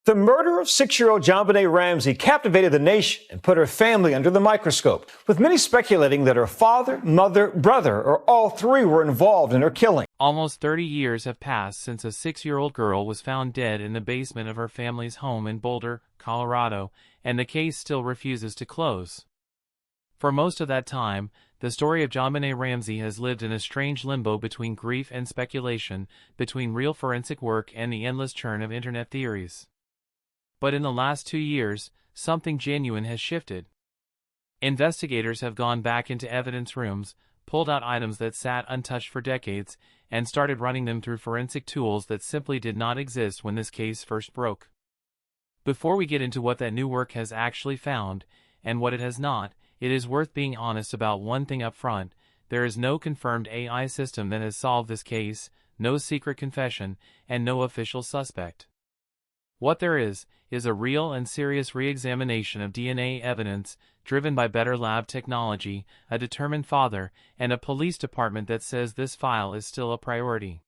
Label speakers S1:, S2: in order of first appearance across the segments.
S1: The murder of 6-year-old JonBenét Ramsey captivated the nation and put her family under the microscope, with many speculating that her father, mother, brother, or all three were involved in her killing.
S2: Almost 30 years have passed since a 6-year-old girl was found dead in the basement of her family's home in Boulder, Colorado, and the case still refuses to close. For most of that time, the story of JonBenét Ramsey has lived in a strange limbo between grief and speculation, between real forensic work and the endless churn of internet theories. But in the last 2 years, something genuine has shifted. Investigators have gone back into evidence rooms, pulled out items that sat untouched for decades, and started running them through forensic tools that simply did not exist when this case first broke. Before we get into what that new work has actually found, and what it has not, it is worth being honest about one thing up front: there is no confirmed AI system that has solved this case, no secret confession, and no official suspect. What there is a real and serious re-examination of DNA evidence, driven by better lab technology, a determined father, and a police department that says this file is still a priority.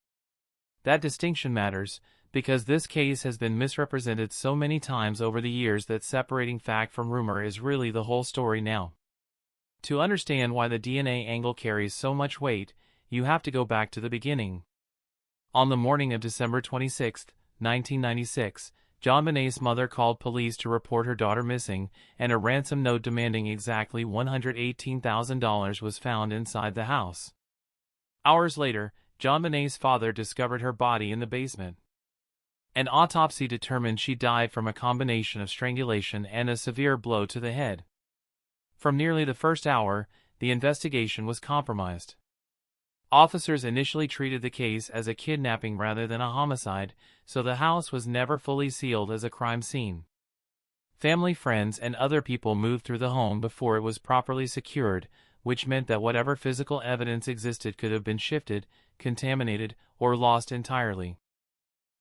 S2: That distinction matters, because this case has been misrepresented so many times over the years that separating fact from rumor is really the whole story now. To understand why the DNA angle carries so much weight, you have to go back to the beginning. On the morning of December 26, 1996, JonBenét's mother called police to report her daughter missing, and a ransom note demanding exactly $118,000 was found inside the house. Hours later, JonBenét's father discovered her body in the basement. An autopsy determined she died from a combination of strangulation and a severe blow to the head. From nearly the first hour, the investigation was compromised. Officers initially treated the case as a kidnapping rather than a homicide, so the house was never fully sealed as a crime scene. Family, friends, and other people moved through the home before it was properly secured, which meant that whatever physical evidence existed could have been shifted, contaminated, or lost entirely.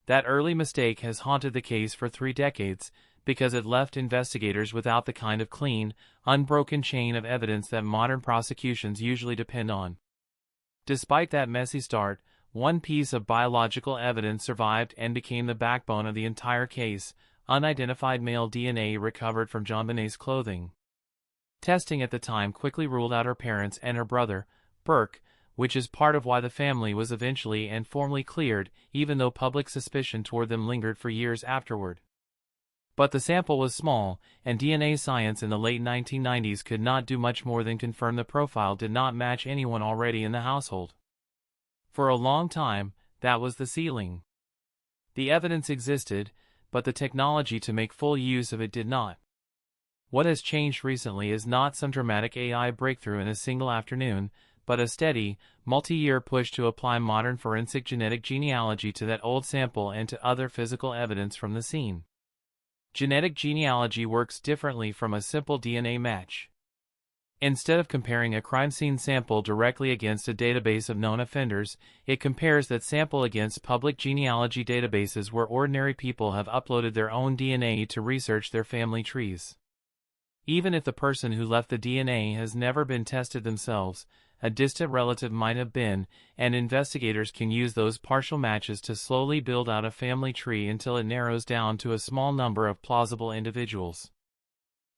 S2: That early mistake has haunted the case for 3 decades, because it left investigators without the kind of clean, unbroken chain of evidence that modern prosecutions usually depend on. Despite that messy start, one piece of biological evidence survived and became the backbone of the entire case: unidentified male DNA recovered from JonBenét's clothing. Testing at the time quickly ruled out her parents and her brother, Burke, which is part of why the family was eventually and formally cleared, even though public suspicion toward them lingered for years afterward. But the sample was small, and DNA science in the late 1990s could not do much more than confirm the profile did not match anyone already in the household. For a long time, that was the ceiling. The evidence existed, but the technology to make full use of it did not. What has changed recently is not some dramatic AI breakthrough in a single afternoon, but a steady, multi-year push to apply modern forensic genetic genealogy to that old sample and to other physical evidence from the scene. Genetic genealogy works differently from a simple DNA match. Instead of comparing a crime scene sample directly against a database of known offenders, it compares that sample against public genealogy databases where ordinary people have uploaded their own DNA to research their family trees. Even if the person who left the DNA has never been tested themselves, a distant relative might have been, and investigators can use those partial matches to slowly build out a family tree until it narrows down to a small number of plausible individuals.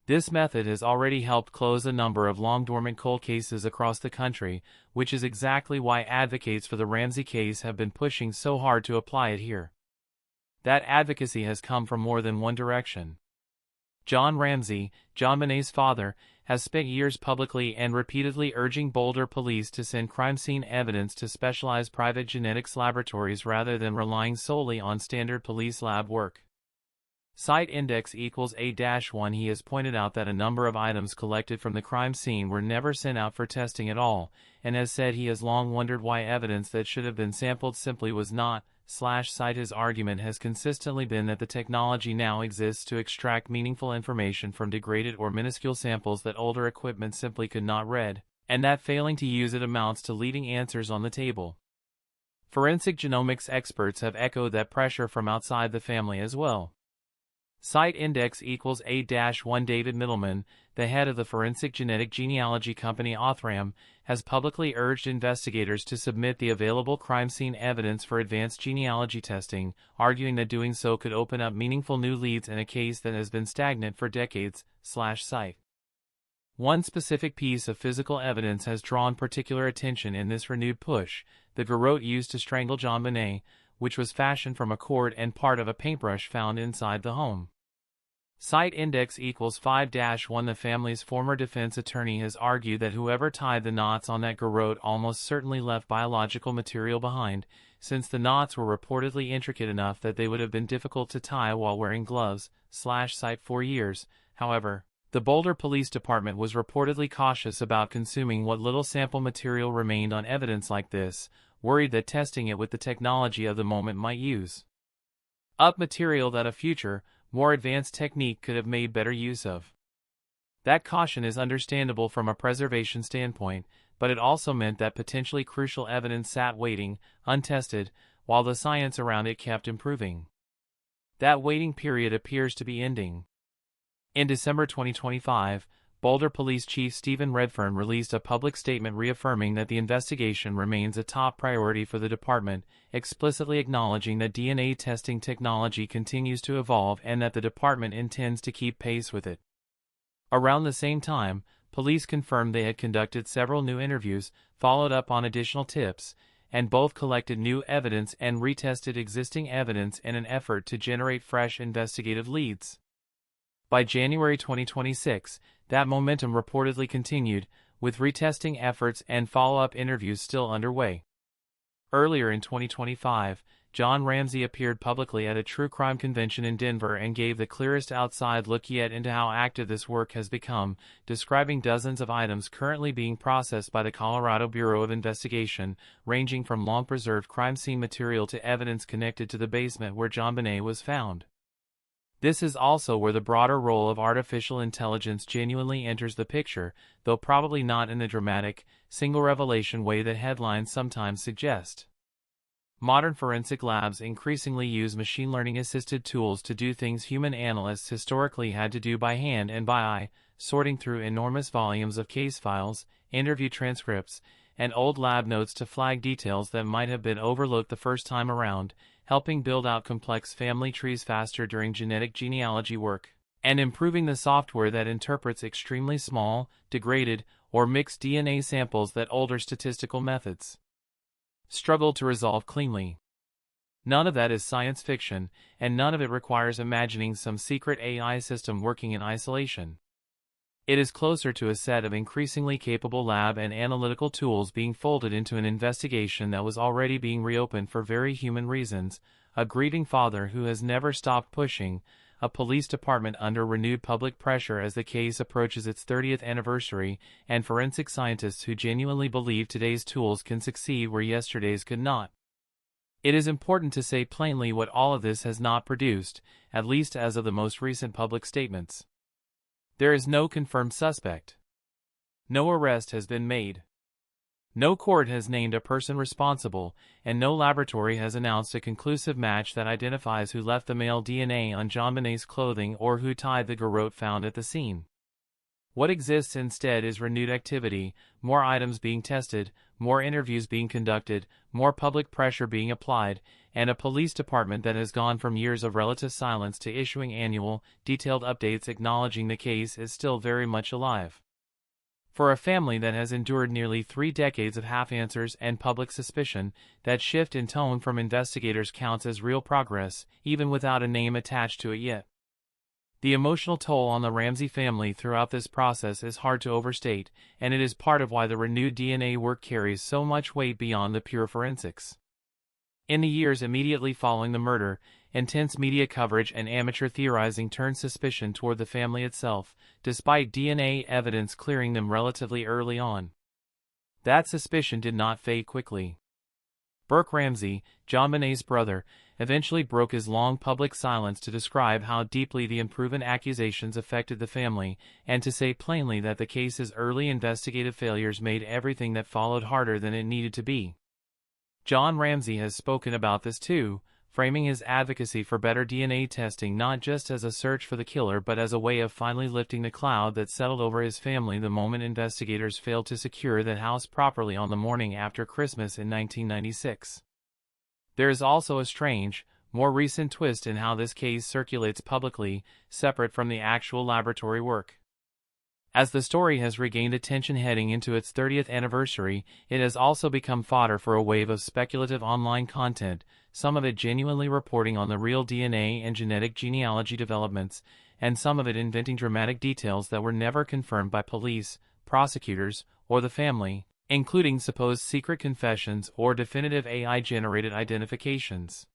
S2: This method has already helped close a number of long-dormant cold cases across the country, which is exactly why advocates for the Ramsey case have been pushing so hard to apply it here. That advocacy has come from more than one direction. John Ramsey, JonBenét's father, has spent years publicly and repeatedly urging Boulder police to send crime scene evidence to specialized private genetics laboratories rather than relying solely on standard police lab work. Site index equals A-1. He has pointed out that a number of items collected from the crime scene were never sent out for testing at all, and has said he has long wondered why evidence that should have been sampled simply was not. Cite his argument has consistently been that the technology now exists to extract meaningful information from degraded or minuscule samples that older equipment simply could not read, and that failing to use it amounts to leaving answers on the table. Forensic genomics experts have echoed that pressure from outside the family as well. Site index equals A-1. David Middleman, the head of the forensic genetic genealogy company Othram, has publicly urged investigators to submit the available crime scene evidence for advanced genealogy testing, arguing that doing so could open up meaningful new leads in a case that has been stagnant for decades. Site. One specific piece of physical evidence has drawn particular attention in this renewed push: the garrote used to strangle JonBenét, which was fashioned from a cord and part of a paintbrush found inside the home. Site index equals 5-1. The family's former defense attorney has argued that whoever tied the knots on that garrote almost certainly left biological material behind, since the knots were reportedly intricate enough that they would have been difficult to tie while wearing gloves. Site 4 years. However, the Boulder Police Department was reportedly cautious about consuming what little sample material remained on evidence like this, worried that testing it with the technology of the moment might use up material that a future, more advanced technique could have made better use of. That caution is understandable from a preservation standpoint, but it also meant that potentially crucial evidence sat waiting, untested, while the science around it kept improving. That waiting period appears to be ending. In December 2025, Boulder Police Chief Stephen Redfern released a public statement reaffirming that the investigation remains a top priority for the department, explicitly acknowledging that DNA testing technology continues to evolve and that the department intends to keep pace with it. Around the same time, police confirmed they had conducted several new interviews, followed up on additional tips, and both collected new evidence and retested existing evidence in an effort to generate fresh investigative leads. By January 2026, that momentum reportedly continued, with retesting efforts and follow-up interviews still underway. Earlier in 2025, Jon Ramsey appeared publicly at a true crime convention in Denver and gave the clearest outside look yet into how active this work has become, describing dozens of items currently being processed by the Colorado Bureau of Investigation, ranging from long-preserved crime scene material to evidence connected to the basement where JonBenét was found. This is also where the broader role of artificial intelligence genuinely enters the picture, though probably not in the dramatic, single-revelation way that headlines sometimes suggest. Modern forensic labs increasingly use machine learning-assisted tools to do things human analysts historically had to do by hand and by eye, sorting through enormous volumes of case files, interview transcripts, and old lab notes to flag details that might have been overlooked the first time around, helping build out complex family trees faster during genetic genealogy work, and improving the software that interprets extremely small, degraded, or mixed DNA samples that older statistical methods struggled to resolve cleanly. None of that is science fiction, and none of it requires imagining some secret AI system working in isolation. It is closer to a set of increasingly capable lab and analytical tools being folded into an investigation that was already being reopened for very human reasons: a grieving father who has never stopped pushing, a police department under renewed public pressure as the case approaches its 30th anniversary, and forensic scientists who genuinely believe today's tools can succeed where yesterday's could not. It is important to say plainly what all of this has not produced, at least as of the most recent public statements. There is no confirmed suspect. No arrest has been made. No court has named a person responsible, and no laboratory has announced a conclusive match that identifies who left the male DNA on JonBenét's clothing or who tied the garrote found at the scene. What exists instead is renewed activity, more items being tested, more interviews being conducted, more public pressure being applied, and a police department that has gone from years of relative silence to issuing annual, detailed updates acknowledging the case is still very much alive. For a family that has endured nearly 3 decades of half-answers and public suspicion, that shift in tone from investigators counts as real progress, even without a name attached to it yet. The emotional toll on the Ramsey family throughout this process is hard to overstate, and it is part of why the renewed DNA work carries so much weight beyond the pure forensics. In the years immediately following the murder, intense media coverage and amateur theorizing turned suspicion toward the family itself, despite DNA evidence clearing them relatively early on. That suspicion did not fade quickly. Burke Ramsey, JonBenét's brother, eventually broke his long public silence to describe how deeply the unproven accusations affected the family, and to say plainly that the case's early investigative failures made everything that followed harder than it needed to be. Jon Ramsey has spoken about this too, framing his advocacy for better DNA testing not just as a search for the killer but as a way of finally lifting the cloud that settled over his family the moment investigators failed to secure that house properly on the morning after Christmas in 1996. There is also a strange, more recent twist in how this case circulates publicly, separate from the actual laboratory work. As the story has regained attention heading into its 30th anniversary, it has also become fodder for a wave of speculative online content, some of it genuinely reporting on the real DNA and genetic genealogy developments, and some of it inventing dramatic details that were never confirmed by police, prosecutors, or the family, including supposed secret confessions or definitive AI-generated identifications.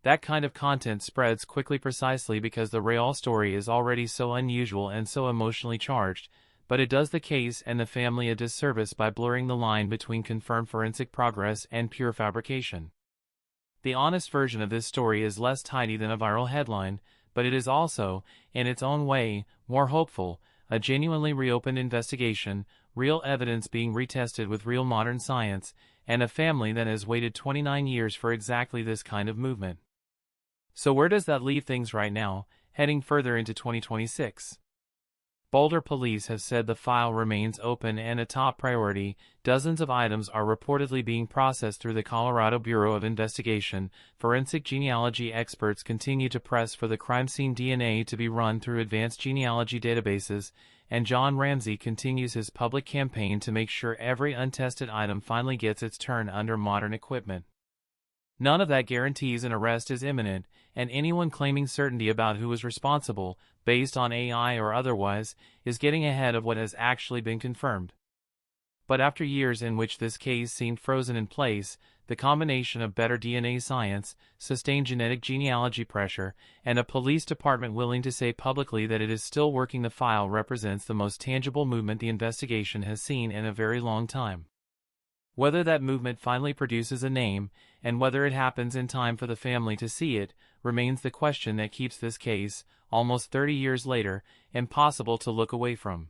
S2: That kind of content spreads quickly precisely because the real story is already so unusual and so emotionally charged, but it does the case and the family a disservice by blurring the line between confirmed forensic progress and pure fabrication. The honest version of this story is less tidy than a viral headline, but it is also, in its own way, more hopeful, a genuinely reopened investigation, real evidence being retested with real modern science, and a family that has waited 29 years for exactly this kind of movement. So where does that leave things right now, heading further into 2026? Boulder police have said the file remains open and a top priority. Dozens of items are reportedly being processed through the Colorado Bureau of Investigation. Forensic genealogy experts continue to press for the crime scene DNA to be run through advanced genealogy databases, and Jon Ramsey continues his public campaign to make sure every untested item finally gets its turn under modern equipment. None of that guarantees an arrest is imminent, and anyone claiming certainty about who is responsible, based on AI or otherwise, is getting ahead of what has actually been confirmed. But after years in which this case seemed frozen in place, the combination of better DNA science, sustained genetic genealogy pressure, and a police department willing to say publicly that it is still working the file represents the most tangible movement the investigation has seen in a very long time. Whether that movement finally produces a name, and whether it happens in time for the family to see it, remains the question that keeps this case, almost 30 years later, impossible to look away from.